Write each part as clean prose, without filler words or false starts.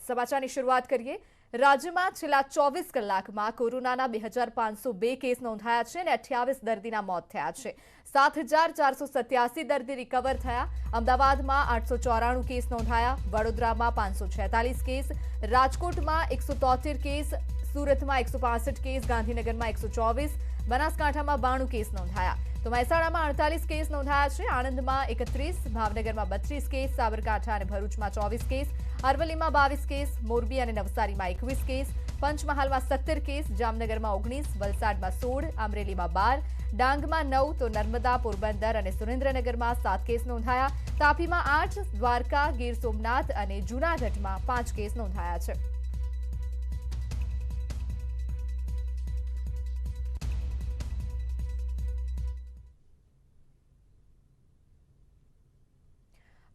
સમાચારની શરૂઆત કરીએ। રાજ્યમાં છેલ્લા 24 કલાકમાં કોરોનાના 2502 કેસ નોંધાયા છે અને 28 દર્દીના મોત થયા છે। 7487 દર્દી રિકવર થયા। અમદાવાદમાં 894 કેસ નોંધાયા, વડોદરામાં 546 કેસ, રાજકોટમાં 173 કેસ, સુરતમાં 165 કેસ, ગાંધીનગરમાં 124, બનાસકાંઠામાં 92 કેસ નોંધાયા। તો મહેસાણામાં 48 કેસ નોંધાયા છે, આણંદમાં 31, ભાવનગરમાં 32 કેસ, સાબરકાંઠા અને ભરૂચમાં 24 કેસ, અરવલ્લીમાં 22 કેસ, મોરબી અને નવસારીમાં 21 કેસ, પંચમહાલમાં 17 કેસ, જામનગરમાં 19, વલસાડમાં 16, અમરેલીમાં 12, ડાંગમાં 9, તો નર્મદા, પોરબંદર અને સુરેન્દ્રનગરમાં 7 કેસ નોંધાયા। તાપીમાં 8, દ્વારકા, ગીર સોમનાથ અને જૂનાગઢમાં 5 કેસ નોંધાયા છે।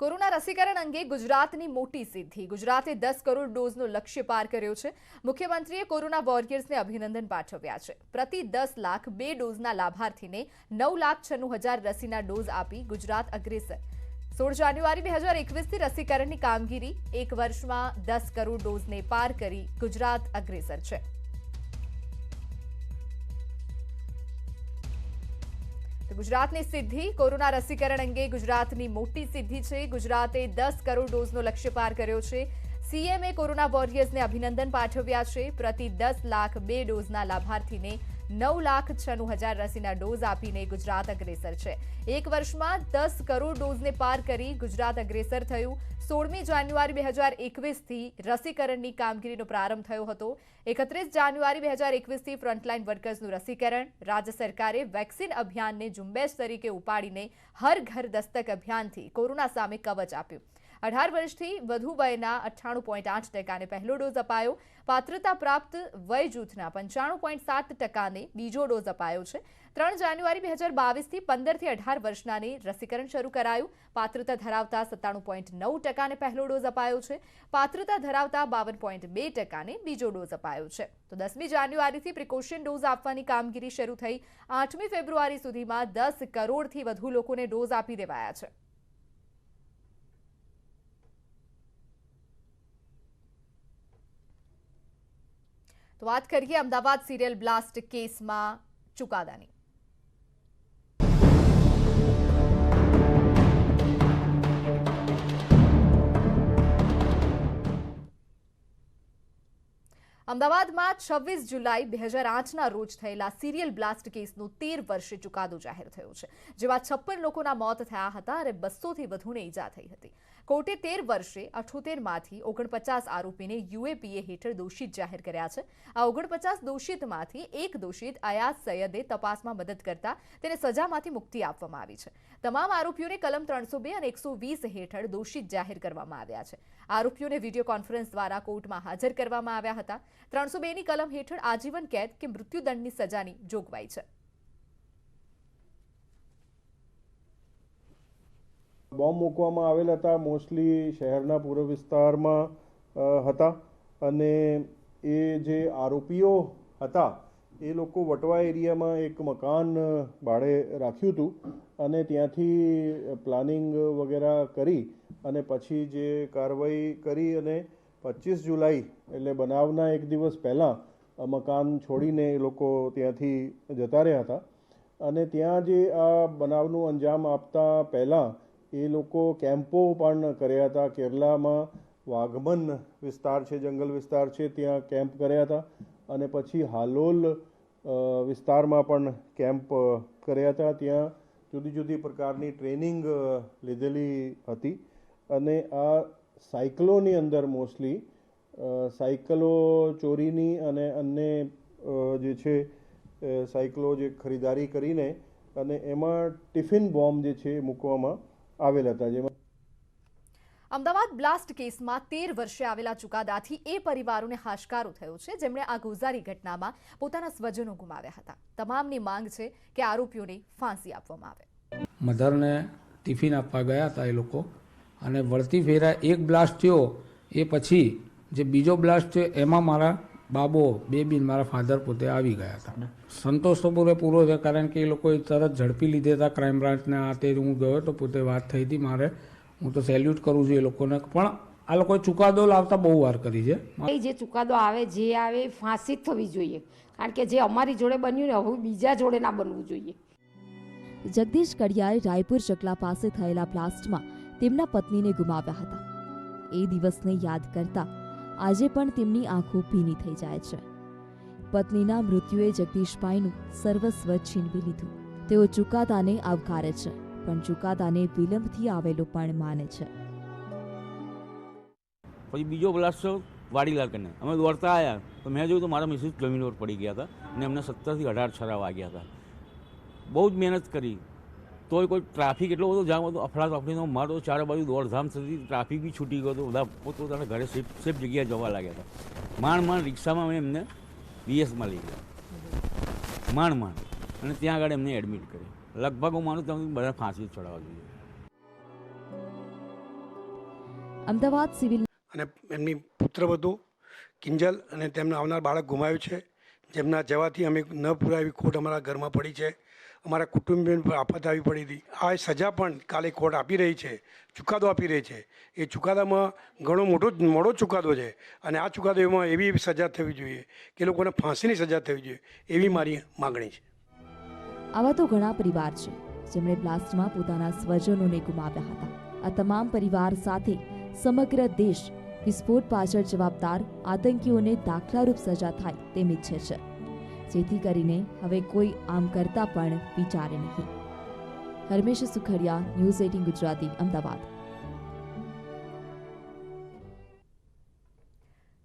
કોરોના રસીકરણ અંગે ગુજરાતની મોટી સિદ્ધિ। ગુજરાતે 10 કરોડ ડોઝનો લક્ષ્ય પાર કર્યો છે। મુખ્યમંત્રીએ કોરોના વોરિયર્સને અભિનંદન પાઠવ્યા છે। પ્રતિ 10 લાખ 2 ડોઝના લાભાર્થીને 9,96,000 રસીના ડોઝ આપી ગુજરાત અગ્રેસર। 16 જાન્યુઆરી 2021થી રસીકરણની કામગીરી 1 વર્ષમાં 10 કરોડ ડોઝને પાર કરી ગુજરાત અગ્રેસર છે। ગુજરાતની સિદ્ધિ, કોરોના રસીકરણ અંગે ગુજરાતની મોટી સિદ્ધિ છે। ગુજરાતે 10 કરોડ ડોઝનો લક્ષ્ય પાર કર્યો છે। સીએમએ કોરોના વોરિયર્સને અભિનંદન પાઠવ્યા છે। પ્રતિ 10 લાખ 2 ડોઝના લાભાર્થીને 9,96,000 રસીના ડોઝ આપીને ગુજરાત અગ્રેસર છે। 1 વર્ષમાં 10 કરોડ ડોઝને પાર કરી ગુજરાત અગ્રેસર થયું। 16મી જાન્યુઆરી 2021થી રસીકરણની કામગીરીનો પ્રારંભ થયો હતો। 31 જાન્યુઆરી 2021થી ફ્રન્ટલાઇન વર્કર્સનું રસીકરણ। રાજ્ય સરકારે વેક્સિન અભિયાનને ઝુંબેશ તરીકે ઉપાડીને હર ઘર દસ્તક અભિયાનથી કોરોના સામે કવચ આપ્યું। 18 વર્ષથી વધુ વયના 98.8%ને પહેલો ડોઝ અપાયો। પાત્રતા પ્રાપ્ત વય જૂથના 95.7%ને બીજો ડોઝ અપાયો છે। 3 જાન્યુઆરી 2022થી 15 થી 18 વર્ષનાને રસીકરણ શરૂ કરાયું। પાત્રતા ધરાવતા 97.9%ને પહેલો ડોઝ અપાયો છે। પાત્રતા ધરાવતા 52.2%ને બીજો ડોઝ અપાયો છે। તો 10મી જાન્યુઆરીથી પ્રિકોશન ડોઝ આપવાની કામગીરી શરૂ થઈ। 8મી ફેબ્રુઆરી સુધીમાં 10 કરોડથી વધુ લોકોને ડોઝ આપી દેવાયા છે। તો વાત કરીએ અમદાવાદ સિરિયલ બ્લાસ્ટ કેસમાં ચુકાદાની। અમદાવાદમાં 26 જુલાઈ 2008ના રોજ થયેલા સિરિયલ બ્લાસ્ટ કેસનો 13 વર્ષે ચુકાદો જાહેર થયો છે, જેમાં 56 લોકોના મોત થયા હતા અને 200થી વધુને ઈજા થઈ હતી। કોર્ટે 13 વર્ષે 78માંથી 49 આરોપીને યુએપીએ હેઠળ દોષિત જાહેર કર્યા છે। આ 49 દોષિતમાંથી એક દોષિત અયાઝ સૈયદે તપાસમાં મદદ કરતા તેને સજામાંથી મુક્તિ આપવામાં આવી છે। તમામ આરોપીઓને કલમ 302 અને 120 હેઠળ દોષિત જાહેર કરવામાં આવ્યા છે। આરોપીઓને વિડીયો કોન્ફરન્સ દ્વારા કોર્ટમાં હાજર કરવામાં આવ્યા હતા। 302ની કલમ હેઠળ આજીવન કેદ કે મૃત્યુદંડની સજાની જોગવાઈ છે। બોમ્બ મૂકવામાં આવેલ હતા, મોસ્ટલી શહેરના પૂર્વ વિસ્તારમાં હતા અને એ જે આરોપીઓ હતા એ લોકો વટવા એરિયામાં એક મકાન ભાડે રાખ્યું હતું અને ત્યાંથી પ્લાનિંગ વગેરે કરી અને પછી જે કાર્યવાહી કરી અને 25 જુલાઈ એટલે બનાવના એક દિવસ પહેલાં મકાન છોડીને એ લોકો ત્યાંથી જતા રહ્યા હતા અને ત્યાં જે આ બનાવનું અંજામ આપતા પહેલાં એ લોકો કેમ્પો પણ કર્યા હતા। કેરલામાં વાઘમન વિસ્તાર છે, જંગલ વિસ્તાર છે, ત્યાં કેમ્પ કર્યા હતા અને પછી હાલોલ વિસ્તારમાં પણ કેમ્પ કર્યા હતા। ત્યાં જુદી જુદી પ્રકારની ટ્રેનિંગ લીધેલી હતી અને આ સાયકલોની અંદર મોસ્ટલી સાયકલો ચોરીની અને અન્ય જે છે સાયકલો જે ખરીદારી કરીને અને એમાં ટિફિન બોમ્બ જે છે મૂકવામાં આવેલ હતા। જેમાં અમદાવાદ બ્લાસ્ટ કેસમાં 13 વર્ષે આવેલા ચુકાદાથી એ પરિવારોને હાશકારો થયો છે જેમણે આ ગોઝારી ઘટનામાં પોતાના સ્વજનો ગુમાવ્યા હતા। તમામની માંગ છે કે આરોપીઓને ફાંસી આપવામાં આવે। મધરને ટિફિન આપવા ગયા હતા એ લોકો અને વળતી ફેરા એક બ્લાસ્ટ થયો, એ પછી જે બીજો બ્લાસ્ટ થયો એમાં મારા બાબો બેબી મારા ફાધર પોતે આવી ગયા હતા। સંતોષ તો પૂરો છે કારણ કે એ લોકોએ તરત ઝડપી લીધા હતા ક્રાઇમ બ્રાન્ચને। આ તે હું ગયો તો પોતે વાત થઈ હતી મારે, હું તો સેલ્યુટ કરું છું એ લોકોને, પણ આ લોકોએ ચુકાદો લાવતા બહુ વાર કરી છે. એ જે ચુકાદો આવે જે આવે ફાંસી જ થવી જોઈએ, કારણ કે જે અમારી જોડે બન્યું ને હવે બીજા જોડે ના બનવું જોઈએ. જગદીશ કડિયાએ રાયપુર ચકલા પાસે થયેલા બ્લાસ્ટમાં તેમના પત્નીને ગુમાવ્યા હતા. એ દિવસને યાદ કરતા આજે પણ તેમની આંખો ભીની થઈ જાય છે. પત્નીના મૃત્યુએ જગદીશભાઈનું સર્વસ્વ છીનવી લીધું. તેઓ ચુકાદાને આવકારે છે, પણ ચુકાદાને વિલંબથી આવેલો પણ માને છે. પછી બીજો બ્લાસ્ટ થયો વાડીલાલ કરીને. અમે દોડતા આવ્યા તો મેં જોયું તો મારા મિસિસ જમીન પર પડી ગયા હતા અને એમને 17 થી 18 છરા વાગ્યા હતા. બહુ જ મહેનત કરી તોય કોઈ ટ્રાફિક એટલો બધો જામ હતો, અફડાતફડીનો મારો ચારે બાજુ દોડધામ થતી, ટ્રાફિક બી છૂટી ગયો હતો. બધા પોતપોતાના ઘરે સેફ જગ્યાએ જવા લાગ્યા હતા. માંડ રિક્ષામાં અમે એમને બીએસમાં લઈ ગયા, માંડ અને ત્યાં આગળ એમને એડમિટ કરી. લગભગ હું માનું ત્યાં બધા ફાંસી ચડાવવા જોઈએ. અમદાવાદ સિવિલ અને એમની પુત્રવધુ કિંજલ અને તેમના આવનાર બાળક ગુમાવ્યું છે, જેમના જવાથી અમે ન પૂરા એવી ખોટ અમારા ઘરમાં પડી છે. અમારા કુટુંબીઓને પર આફત આવી પડી હતી. આ સજા પણ કાલે કોર્ટ આપી રહી છે, ચુકાદો આપી રહી છે. એ ચુકાદામાં ઘણો મોડો ચુકાદો છે અને આ ચુકાદોમાં એવી સજા થવી જોઈએ કે લોકોને ફાંસીની સજા થવી જોઈએ, એવી મારી માગણી છે. આવા તો ઘણા પરિવાર છે જેમણે બ્લાસ્ટમાં પોતાના સ્વજનોને ગુમાવ્યા હતા. આ તમામ પરિવાર સાથે સમગ્ર દેશ વિસ્ફોટ પાછળ જવાબદાર આતંકીઓને દાખલારૂપ સજા થાય તેમ ઈચ્છે છે, જેથી કરીને હવે કોઈ આમ કરતા પણ વિચારે નહીં. હરમેશ સુખડિયા, ન્યૂઝ 18 ગુજરાતી, અમદાવાદ.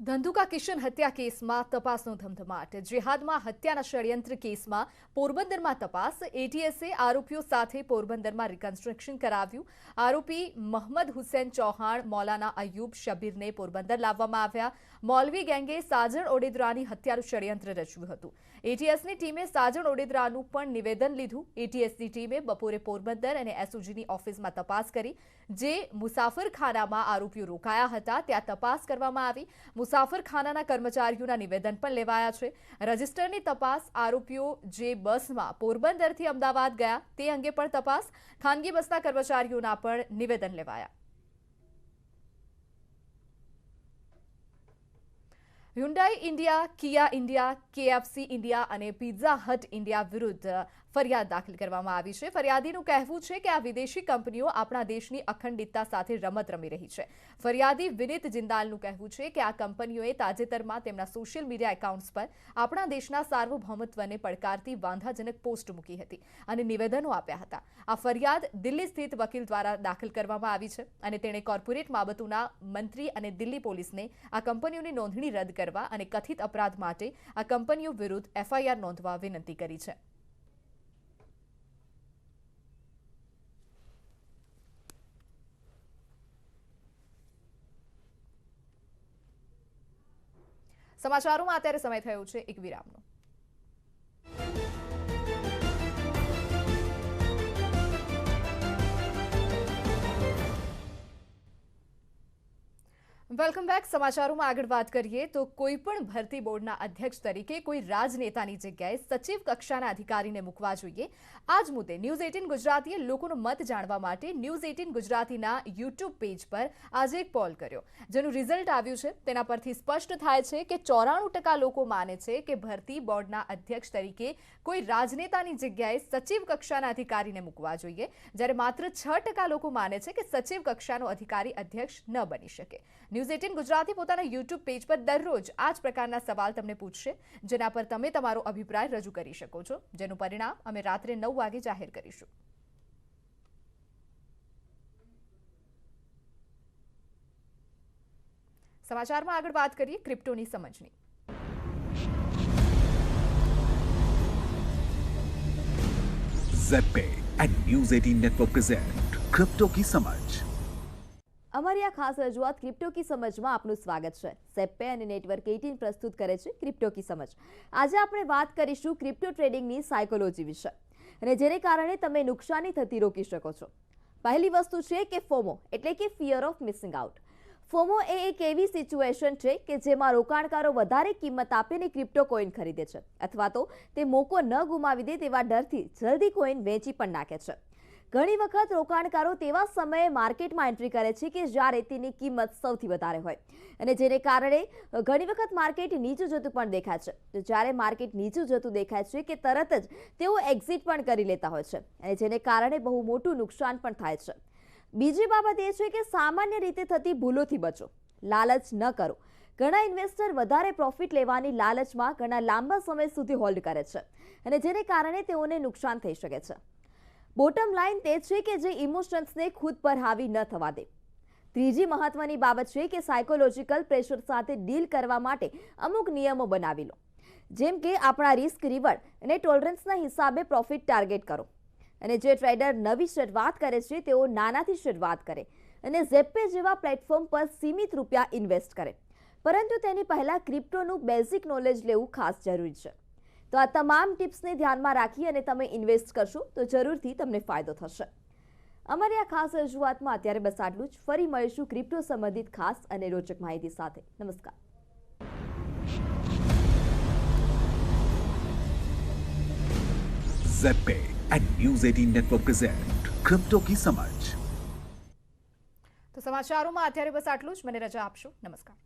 ધંધુકા કિશન હત્યા કેસમાં તપાસનો ધમધમાટ. જેહાદમાં હત્યાના ષડયંત્ર કેસમાં પોરબંદરમાં તપાસ. એટીએસે આરોપીઓ સાથે પોરબંદરમાં રિકન્સ્ટ્રક્શન કરાવ્યું. આરોપી મહમદ હુસેન ચૌહાણ, મૌલાના અયુબ શબીરને પોરબંદર લાવવામાં આવ્યા. મૌલવી ગેંગે સાજણ ઓડેદરાની હત્યાનું ષડયંત્ર રચ્યું હતું. એટીએસની ટીમે સાજણ ઓડેદરાનું પણ નિવેદન લીધું. એટીએસની ટીમે બપોરે પોરબંદર અને એસઓજીની ઓફિસમાં તપાસ કરી. જે મુસાફરખાનામાં આરોપીઓ રોકાયા હતા ત્યાં તપાસ કરવામાં આવી. મુસાફરખાનાના કર્મચારીઓના નિવેદન પણ લેવાયા છે. રજિસ્ટરની તપાસ. આરોપીઓ જે બસમાં પોરબંદરથી અમદાવાદ ગયા તે અંગે પણ તપાસ. ખાનગી બસના કર્મચારીઓના પણ નિવેદન લેવાયા. હ્યુન્ડાઈ ઇન્ડિયા, કિયા ઇન્ડિયા, કેએફસી ઇન્ડિયા અને પિઝા હટ ઇન્ડિયા વિરુદ્ધ ફરિયાદ દાખલ કરવામાં આવી છે. ફરિયાદીનું કહેવું છે કે આ વિદેશી કંપનીઓ આપણા દેશની અખંડિતતા સાથે રમત રમી રહી છે. ફરિયાદી વિનીત જિંદાલનું કહેવું છે કે આ કંપનીઓએ તાજેતરમાં તેમના સોશિયલ મીડિયા એકાઉન્ટ્સ પર આપણા દેશના સાર્વભૌમત્વને પડકારતી વાંધાજનક પોસ્ટ મૂકી હતી અને નિવેદનો આપ્યા હતા. આ ફરિયાદ દિલ્હી સ્થિત વકીલ દ્વારા દાખલ કરવામાં આવી છે અને તેણે કોર્પોરેટ બાબતોના મંત્રી અને દિલ્હી પોલીસને આ કંપનીઓની નોંધણી રદ કરવા અને કથિત અપરાધ માટે આ કંપનીઓ વિરુદ્ધ એફઆઈઆર નોંધવા વિનંતી કરી છે. સમાચારોમાં અત્યારે સમય થયો છે એક વિરામનો. Welcome back. સમાચારોમાં આગળ વાત કરીએ તો કોઈ પણ ભરતી બોર્ડના અધ્યક્ષ તરીકે કોઈ રાજનેતાની જગ્યાએ સચિવ કક્ષાના અધિકારીને મૂકવા જોઈએ. આ જ મુદ્દે ન્યૂઝ 18 ગુજરાતીએ લોકોનો મત જાણવા માટે ન્યૂઝ 18 ગુજરાતીના યુટ્યુબ પેજ પર આજે એક પોલ કર્યો, જેનું રિઝલ્ટ આવ્યું છે. તેના પરથી સ્પષ્ટ થાય છે કે 94% લોકો માને છે કે ભરતી બોર્ડના અધ્યક્ષ તરીકે કોઈ રાજનેતાની જગ્યાએ સચિવ કક્ષાના અધિકારીને મૂકવા જોઈએ, જ્યારે માત્ર 6% લોકો માને છે કે સચિવ કક્ષાનો અધિકારી અધ્યક્ષ ન બની શકે. ન્યૂઝ 18 ગુજરાતી પોતાના યુટ્યુબ પેજ પર દરરોજ આ જ પ્રકારના સવાલ તમને પૂછશે, જેના પર તમે તમારો અભિપ્રાય રજૂ કરી શકો છો, જેનું પરિણામ અમે રાત્રે 9 વાગે જાહેર કરીશું. સમાચારમાં આગળ વાત કરીએ ક્રિપ્ટોની સમજની. ZPay and News 18 Network present crypto की समझ. અમારી આ ખાસ રજૂઆત ક્રિપ્ટો કી સમજમાં આપનું સ્વાગત છે. ZPay અને નેટવર્ક 18 પ્રસ્તુત કરે છે ક્રિપ્ટો કી સમજ. આજે આપણે વાત કરીશું ક્રિપ્ટો ટ્રેડિંગની સાયકોલોજી વિશે અને જેને કારણે તમે નુકસાની થતી રોકી શકો છો. પહેલી વસ્તુ છે કે ફોમો એટલે કે fear of missing out. FOMO એ એક એવી સિચ્યુએશન છે કે જેમાં રોકાણકારો વધારે કિંમત આપીને ક્રિપ્ટો કોઈન ખરીદે છે અથવા તો તે મોકો ન ગુમાવી દે તેવા ડરથી જલ્દી કોઈન વેચી પણ નાખે છે. ઘણી વખત રોકાણકારો તેવા સમયે માર્કેટમાં એન્ટ્રી કરે છે કે જ્યારે તેની કિંમત સૌથી વધારે હોય અને જેને કારણે ઘણી વખત માર્કેટ નીચું જતું પણ દેખાય છે. તો જ્યારે માર્કેટ નીચું જતું દેખાય છે કે તરત જ તેઓ એક્ઝિટ પણ કરી લેતા હોય છે અને જેને કારણે બહુ મોટું નુકસાન પણ થાય છે. બીજી બાબત એ છે કે સામાન્ય રીતે થતી ભૂલોથી બચો. લાલચ ન કરો. ઘણા ઇન્વેસ્ટર વધારે પ્રોફિટ લેવાની લાલચમાં ઘણા લાંબા સમય સુધી હોલ્ડ કરે છે અને જેને કારણે તેઓને નુકસાન થઈ શકે છે. બોટમ લાઇન તે છે કે જે ઇમોશન્સને ખુદ પર હાવી ન થવા દે. ત્રીજી મહત્વની બાબત છે કે સાયકોલોજીકલ પ્રેશર સાથે ડીલ કરવા માટે અમુક નિયમો બનાવી લો. જેમ કે આપણા રિસ્ક રિવર્ડ અને ટોલરન્સના હિસાબે પ્રોફિટ ટાર્ગેટ કરો. અને જે ટ્રેડર નવી શરૂઆત કરે છે તેઓ નાનાથી શરૂઆત કરે અને ઝેપે જેવા પ્લેટફોર્મ પર સીમિત રૂપિયા ઇન્વેસ્ટ કરે. પરંતુ તેની પહેલાં ક્રિપ્ટોનું બેઝિક નોલેજ લેવું ખાસ જરૂરી છે. તો આ તમામ ટિપ્સને ધ્યાનમાં રાખી અને તમે ઇન્વેસ્ટ કરશો તો જરૂરથી તમને ફાયદો થશે. અમારી આ ખાસ રજૂઆતમાં અત્યારે બસ આટલું જ. ફરી મળીશું ક્રિપ્ટો સંબંધિત ખાસ અને રોચક માહિતી સાથે. નમસ્કાર. ZPay and News 18 Network present crypto की समझ. તો સમાચારોમાં અત્યારે બસ આટલું જ. મને રજા આપશો. નમસ્કાર.